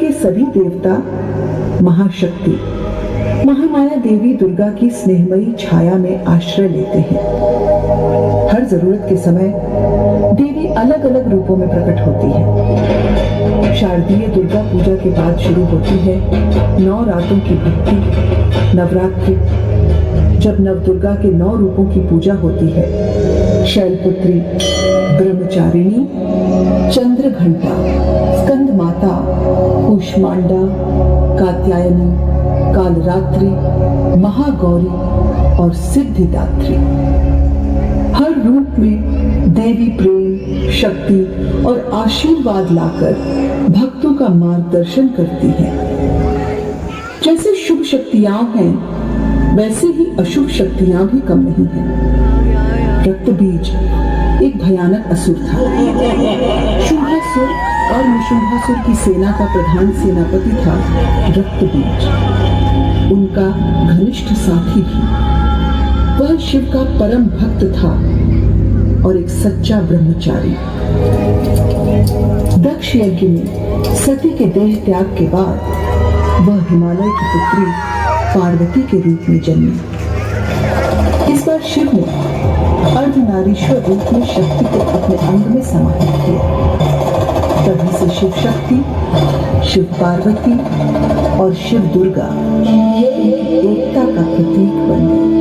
के सभी देवता महाशक्ति महामाया देवी दुर्गा की स्नेहमयी छाया में आश्रय लेते हैं। हर जरूरत के समय देवी अलग अलग रूपों में प्रकट होती है। शारदीय दुर्गा पूजा के बाद शुरू होती है 9 रातों की भक्ति नवरात्रि, जब नव दुर्गा के 9 रूपों की पूजा होती है। शैलपुत्री, ब्रह्मचारिणी, चंद्रघंटा, स्कंद माता, कूष्मांडा, कात्यायनी, कालरात्रि, महागौरी और सिद्धिदात्री। हर रूप में देवी प्रेम, शक्ति और आशीर्वाद लाकर भक्तों का मार्गदर्शन करती है। जैसे शुभ शक्तियां हैं, वैसे ही अशुभ शक्तियां भी कम नहीं हैं। रक्तबीज एक भयानक असुर था। शुंभासुर और निशुंभासुर की सेना का प्रधान सेनापति था रक्तबीज, उनका घनिष्ठ साथी भी। वह शिव का परम भक्त था और एक सच्चा ब्रह्मचारी। दक्ष यज्ञ में सती के देह त्याग के बाद वह हिमालय की पुत्री पार्वती के रूप में जन्मी। इस बार शिव ने अर्धनारीश्वर रूप में शक्ति को अपने अंग में समाहित किया। तभी से शिव शक्ति, शिव पार्वती और शिव दुर्गा एकता का प्रतीक बन गए।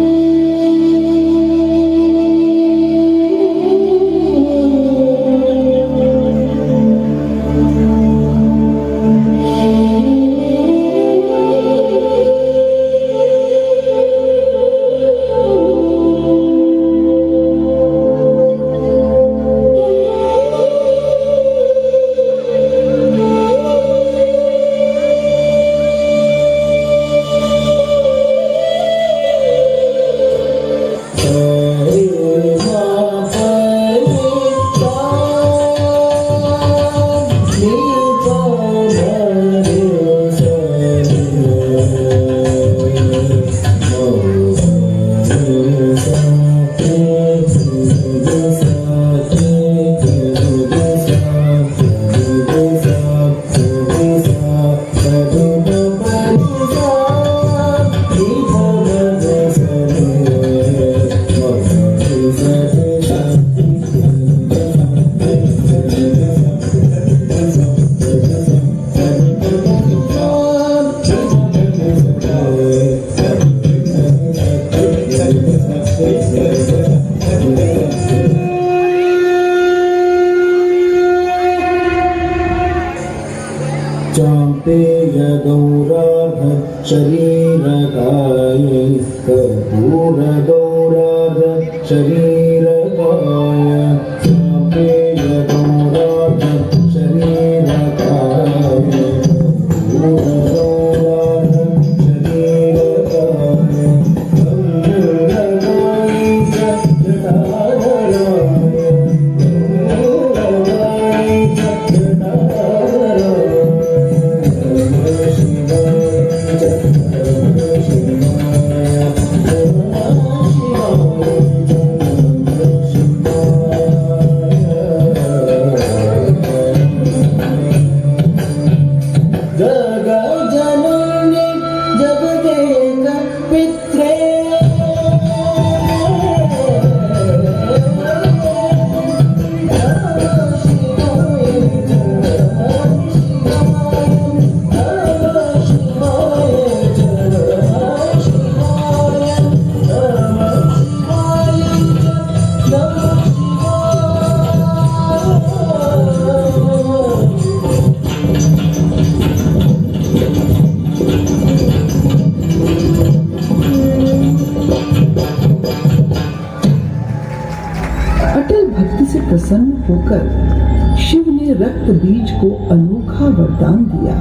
प्रसन्न होकर शिव ने रक्त बीज को अनोखा वरदान दिया।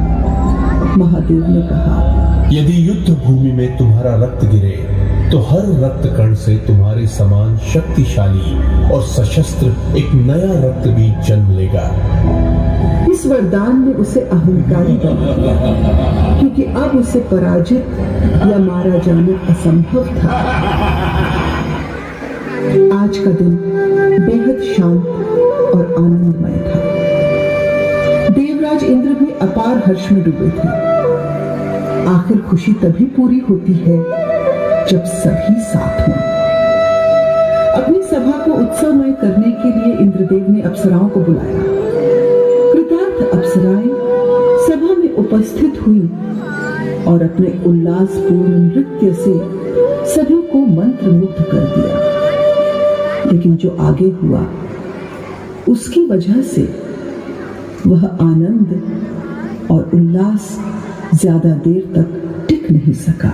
महादेव ने कहा, यदि युद्ध भूमि में तुम्हारा रक्त गिरे तो हर रक्त कण से तुम्हारे समान शक्तिशाली और सशस्त्र एक नया रक्त बीज जन्म लेगा। इस वरदान ने उसे अहंकारी बना दिया, क्योंकि अब उसे पराजित या मारा जाना असंभव था। आज का दिन बेहद शांत और आनंदमय था। देवराज इंद्र भी अपार हर्ष में डूबे थे। आखिर खुशी तभी पूरी होती है जब सभी साथ हों। अपनी सभा को उत्सवमय करने के लिए इंद्रदेव ने अप्सराओं को बुलाया। कृतार्थ अप्सराएं सभा में उपस्थित हुई और अपने उल्लासपूर्ण नृत्य से सभी को मंत्रमुग्ध कर दिया। लेकिन जो आगे हुआ उसकी वजह से वह आनंद और उल्लास ज्यादा देर तक टिक नहीं सका।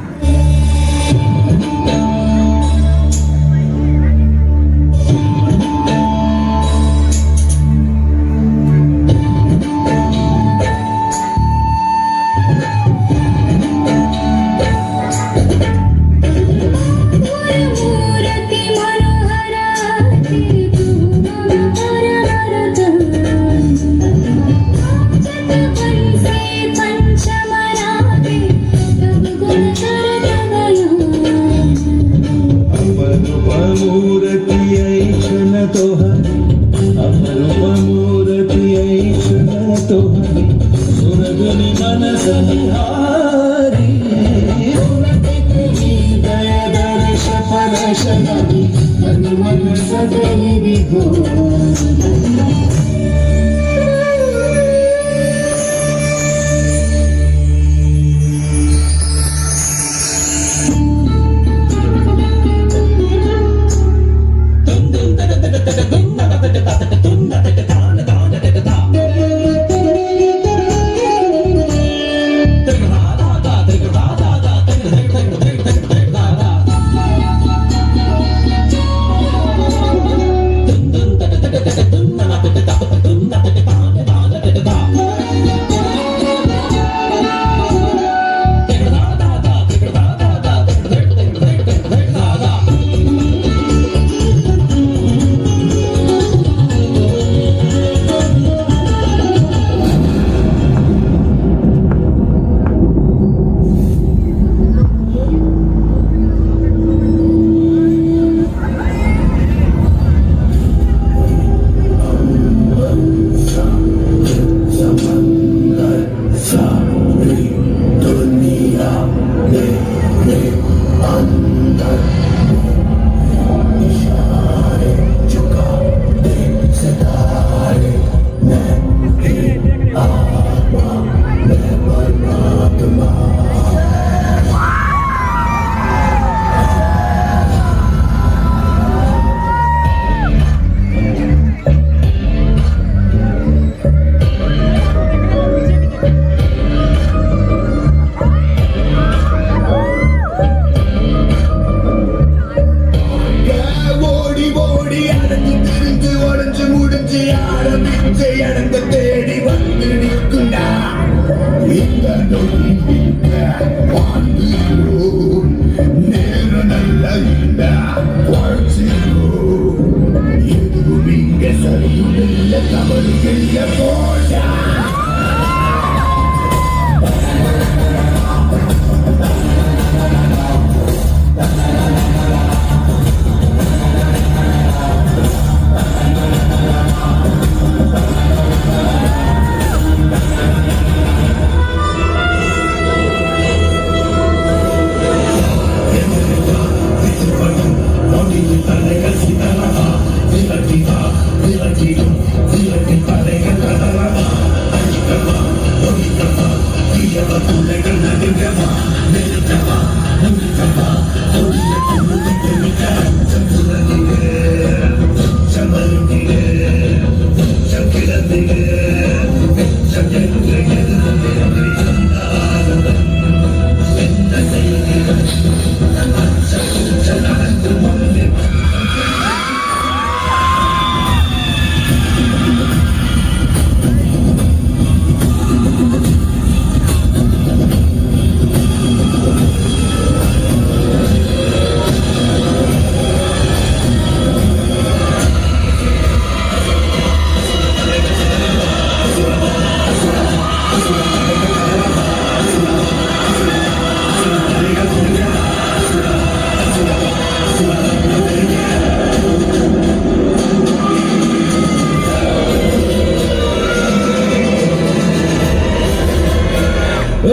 उस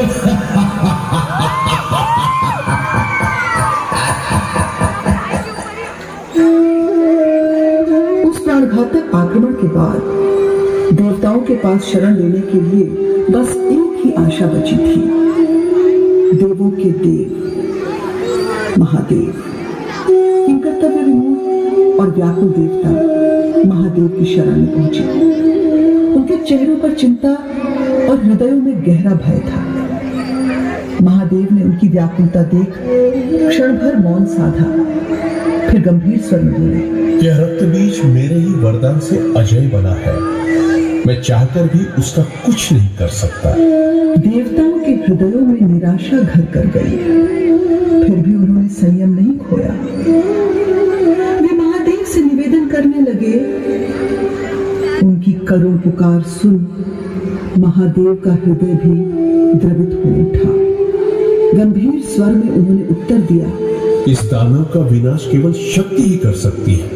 प्राणघातक आक्रमण के बाद देवताओं के पास शरण लेने के लिए बस एक ही आशा बची थी। देवों के देव महादेव, किंकर्तव्य विमूढ़ और व्याकुल देवता महादेव की शरण में पहुंचे। उनके चेहरों पर चिंता और हृदयों में गहरा भय था। महादेव ने उनकी व्याकुलता देख क्षण भर मौन साधा, फिर गंभीर स्वर में बोले, यह रक्त बीज मेरे ही वरदान से अजय बना है, मैं चाहकर भी उसका कुछ नहीं कर सकता। देवताओं के हृदयों में निराशा घर कर गई, फिर भी उन्होंने संयम नहीं खोया। वे महादेव से निवेदन करने लगे। उनकी करुण पुकार सुन महादेव का हृदय भी द्रवित हो उठा। गंभीर स्वर में उन्होंने उत्तर दिया, इस दानव का विनाश केवल शक्ति ही कर सकती है।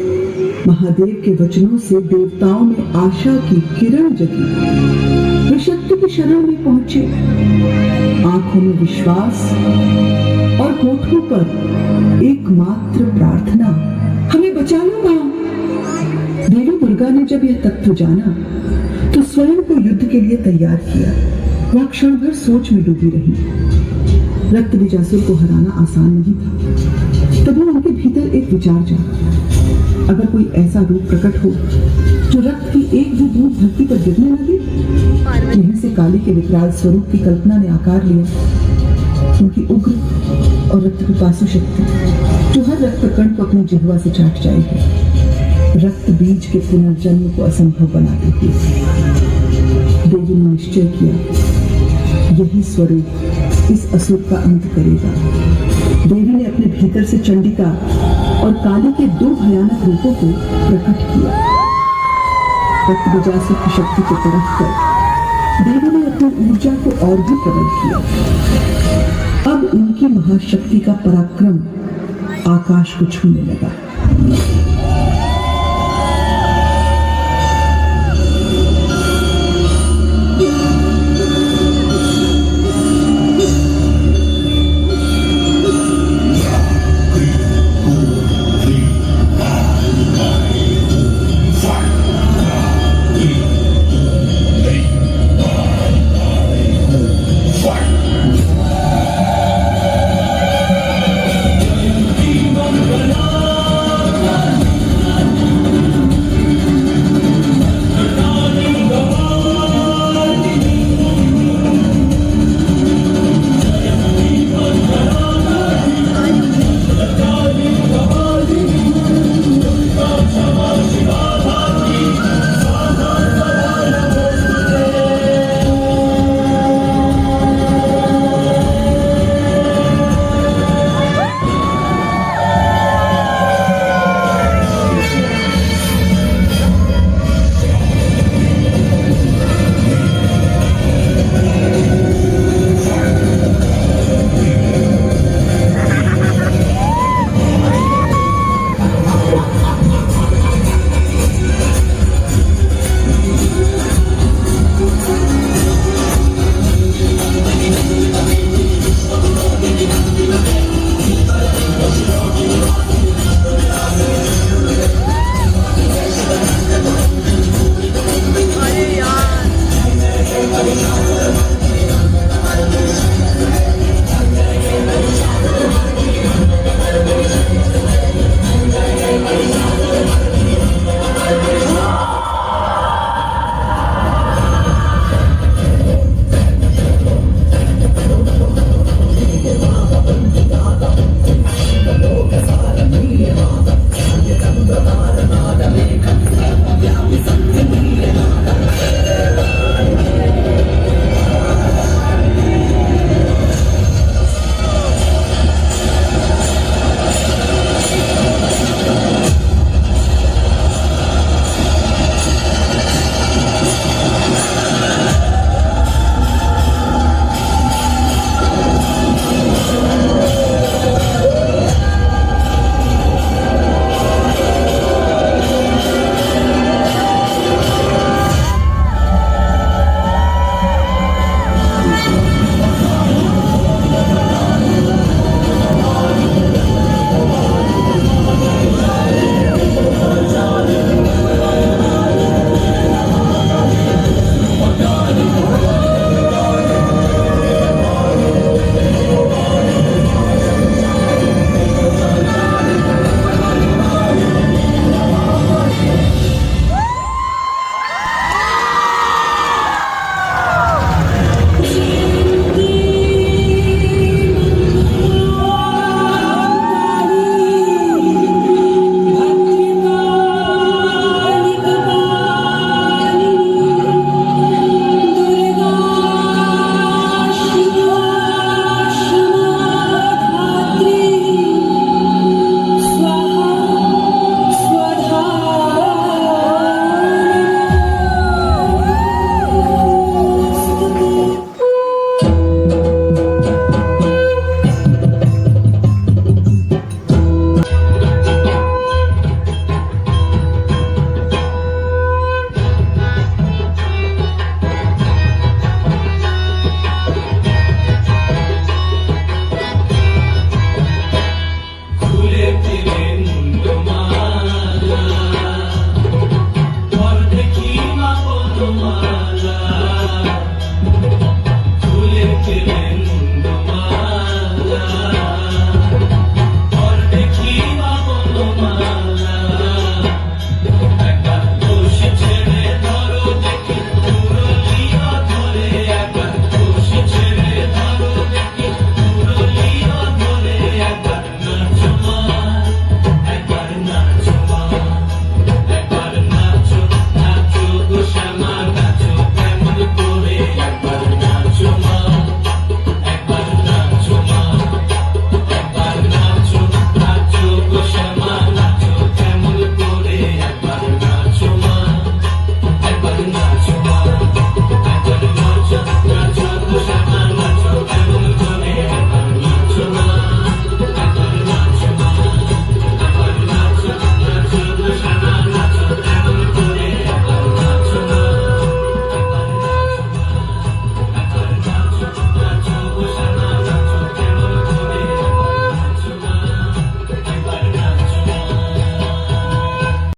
महादेव के वचनों से देवताओं में आशा की किरण जगी। वे शक्ति की शरण में पहुंचे। आंखों में विश्वास और होठों पर एकमात्र प्रार्थना, हमें बचा लो मां। देवी दुर्गा ने जब यह तथ्य जाना तो स्वयं को युद्ध के लिए तैयार किया। वह क्षण भर सोच में डूबी रही। रक्त बीजासुर को हराना आसान नहीं था। तभी उनके भीतर एक विचार जागा, अगर कोई ऐसा रूप प्रकट हो जो रक्त की एक भी बूंद धरती पर गिरने लगे। यहीं से काली के विकराल स्वरूप की कल्पना ने आकार लिया। उनकी उग्र और रक्त पिपासु शक्ति जो हर रक्त कण को अपनी जिह्वा से चाट जाएगी, रक्त बीज के पुनर्जन्म को असंभव बनाती थी। देवी ने निश्चय किया, यही स्वरूप इस असुर का अंत करेगा। देवी ने अपने भीतर से चंडिका और काली के दो भयानक रूपों को प्रकट किया। रक्त बीजासुर की शक्ति को परख कर देवी ने अपनी ऊर्जा को और भी प्रबल किया। अब उनकी महाशक्ति का पराक्रम आकाश को छूने लगा।